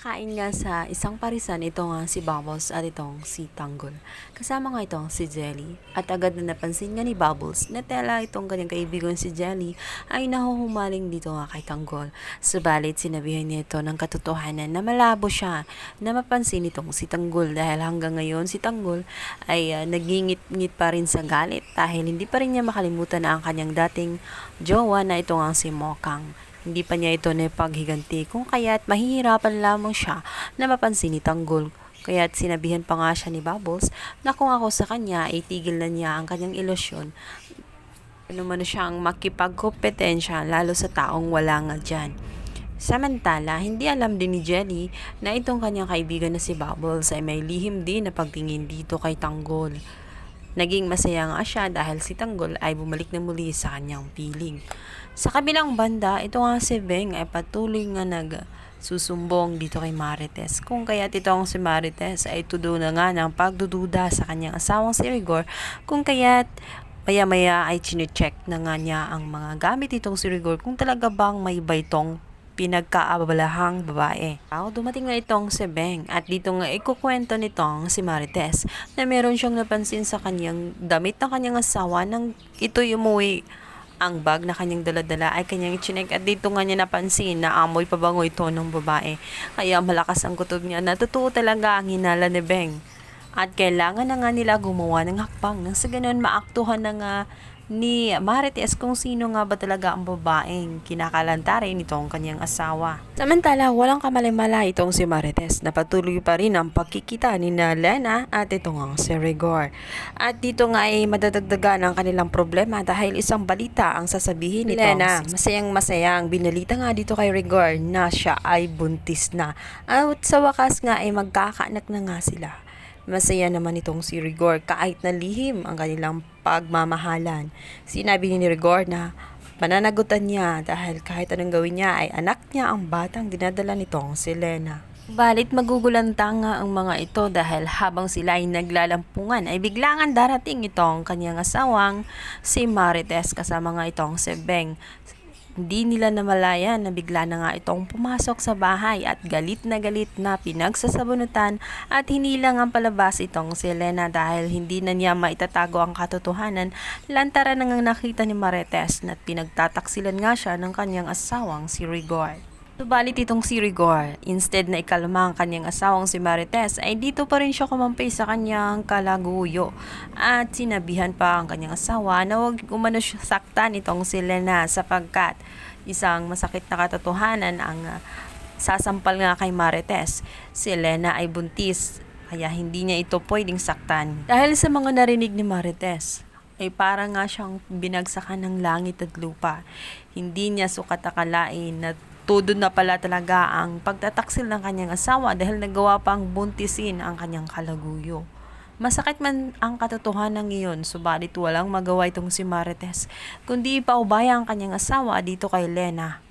Kakain nga sa isang parisan ito nga si Bubbles at itong si Tanggol. Kasama nga itong si Jelly. At agad na napansin nga ni Bubbles na tela itong kanyang kaibigan si Jelly ay nahuhumaling dito nga kay Tanggol. Subalit sinabihan niya ito ng katotohanan na malabo siya na mapansin itong si Tanggol dahil hanggang ngayon si Tanggol ay nagingit-ngit pa rin sa galit dahil hindi pa rin niya makalimutan na ang kanyang dating jowa na ito nga si Mokang. Hindi pa niya ito napaghiganti kung kaya't mahihirapan lamang siya na mapansin ni Tanggol. Kaya't sinabihan pa nga siya ni Bubbles na kung ako sa kanya ay tigil na niya ang kanyang ilusyon. Ano man siyang makipagkompetensya lalo sa taong wala nga dyan. Samantala, hindi alam din ni Jelly na itong kanyang kaibigan na si Bubbles ay may lihim din na pagtingin dito kay Tanggol. Naging masaya nga siya dahil si Tanggol ay bumalik na muli sa kanyang piling. Sa kabilang banda, ito nga si Beng ay patuloy nga nagsusumbong dito kay Marites. Kung kaya itong si Marites ay tudo na nga ng pagdududa sa kanyang asawang si Rigor, kung kaya't maya-maya ay chinecheck na nga niya ang mga gamit itong si Rigor kung talaga bang may baitong pinagkaabalahang babae. Dumating na itong si Beng at dito nga ikukwento nitong si Marites na meron siyang napansin sa kanyang damit ng kanyang asawa nang ito'y umuwi. Ang bag na kanyang daladala ay kanyang chinek at dito nga niya napansin na amoy pabango ito ng babae. Kaya malakas ang kutob niya na totoo talaga ang hinala ni Beng. At kailangan na nga nila gumawa ng hakbang nang sa ganun maaktuhan na nga ni Marites kung sino nga ba talaga ang babaeng kinakalantarin nitong kanyang asawa. Samantala, walang kamalay-malay itong si Marites na patuloy pa rin ang pagkikita ni Lena at itong ang si Rigor. At dito nga ay madadagdagan ang kanilang problema dahil isang balita ang sasabihin ni Lena. Masayang-masayang binalita nga dito kay Rigor na siya ay buntis na. At sa wakas nga ay magkakaanak na nga sila. Masaya naman itong si Rigor kahit na lihim ang kanilang pagmamahalan. Sinabi ni Rigor na pananagutan niya dahil kahit anong gawin niya ay anak niya ang batang dinadala nitong si Lena. Balit magugulanta nga ang mga ito dahil habang sila ay naglalampungan ay biglangan darating itong kanyang asawang si Marites kasama nga itong si Beng. Hindi nila namalayan na bigla na nga itong pumasok sa bahay at galit na pinagsasabunutan at hinilang ang palabas itong si Lena dahil hindi na niya maitatago ang katotohanan. Lantaran na nga nakita ni Marites na pinagtataksilan nga siya ng kanyang asawang si Rigor. Subalit itong si Rigor, instead na ikalma ang kanyang asawang si Marites, ay dito pa rin siya kumampay sa kanyang kalaguyo. At sinabihan pa ang kanyang asawa na huwag umano saktan itong si Lena sapagkat isang masakit na katotohanan ang sasampal nga kay Marites. Si Lena ay buntis, kaya hindi niya ito pwedeng saktan. Dahil sa mga narinig ni Marites, ay parang nga siyang binagsakan ng langit at lupa. Hindi niya sukat akalain na todo na pala talaga ang pagtataksil ng kanyang asawa dahil nagawa pang buntisin ang kanyang kalaguyo. Masakit man ang katotohanan ngayon, subalit walang magawa itong si Marites, kundi ipaubaya ang kanyang asawa dito kay Lena.